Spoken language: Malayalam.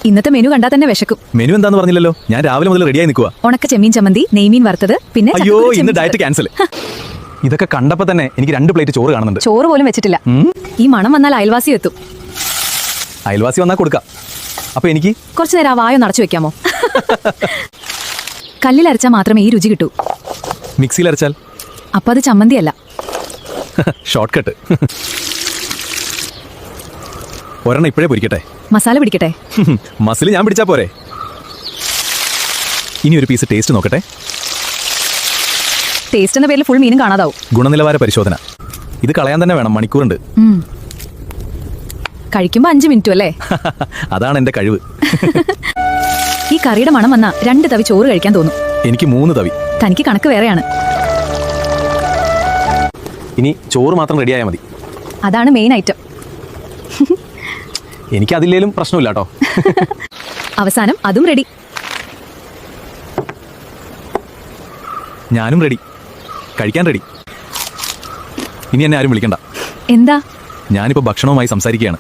ഇന്നത്തെ മെനു കണ്ടാൽ തന്നെ വിശക്കും. മെനു എന്താന്ന് പറഞ്ഞില്ലല്ലോ, ഞാൻ രാവിലെ മുതൽ റെഡിയായി നിൽക്കുക. ഉണക്ക ചെമ്മീൻ ചമ്മന്തി, നെയ്മീൻ വറുത്തത്, പിന്നെ അയ്യോ ഇന്ന് ഡയറ്റ് ക്യാൻസൽ. ഇതൊക്കെ കണ്ടപ്പോ തന്നെ എനിക്ക് 2 പ്ലേറ്റ് ചോറ് കാണുന്നുണ്ട്. ചോറ് പോലും വെച്ചിട്ടില്ല. ഈ മണം വന്നാൽ അയൽവാസി എത്തും. അയൽവാസി വന്നാൽ കൊടുക്കാം. അപ്പൊ എനിക്ക് കുറച്ചു നേരം ആ വായോ നടച്ചു വെക്കാമോ? കല്ലിൽ അരച്ചാൽ മാത്രമേ ഈ രുചി കിട്ടൂ. മിക്സിയിൽ അരച്ചാൽ അപ്പൊ അത് ചമ്മന്തിയല്ല. Short cut. ഒരെണ്ണം ഇപ്പോഴേ പൊരിക്കട്ടെ. മസാല പിടിക്കട്ടെ. മസിൽ ഞാൻ പിടിച്ചാ പോരെ. ഇനി ഒരു പീസ് ടേസ്റ്റ് നോക്കട്ടെ. ടേസ്റ്റ് എന്ന പേരിൽ ഫുൾ മീനും കാണാതാവും. ഗുണനിലവാര പരിശോധന. ഇത് കളയാൻ തന്നെ വേണം, മണിക്കൂറുണ്ട്. കഴിക്കുമ്പോ 5 മിനിറ്റും അല്ലേ? അതാണ് എന്റെ കഴിവ്. ഈ കറിയുടെ മണം വന്നാ 2 തവി ചോറ് കഴിക്കാൻ തോന്നും. എനിക്ക് 3 തവി. തനിക്ക് കണക്ക് വേറെയാണ്. ഇനി ചോറ് മാത്രം റെഡിയായാൽ മതി. അതാണ് മെയിൻ ഐറ്റം. എനിക്ക് അതില്ലേലും പ്രശ്നമില്ല കേട്ടോ. അവസാനം അതും റെഡി. ഞാനും റെഡി, കഴിക്കാൻ റെഡി. ഇനി എന്നെ ആരും വിളിക്കണ്ട. എന്താ? ഞാനിപ്പോ ഭക്ഷണവുമായി സംസാരിക്കുകയാണ്.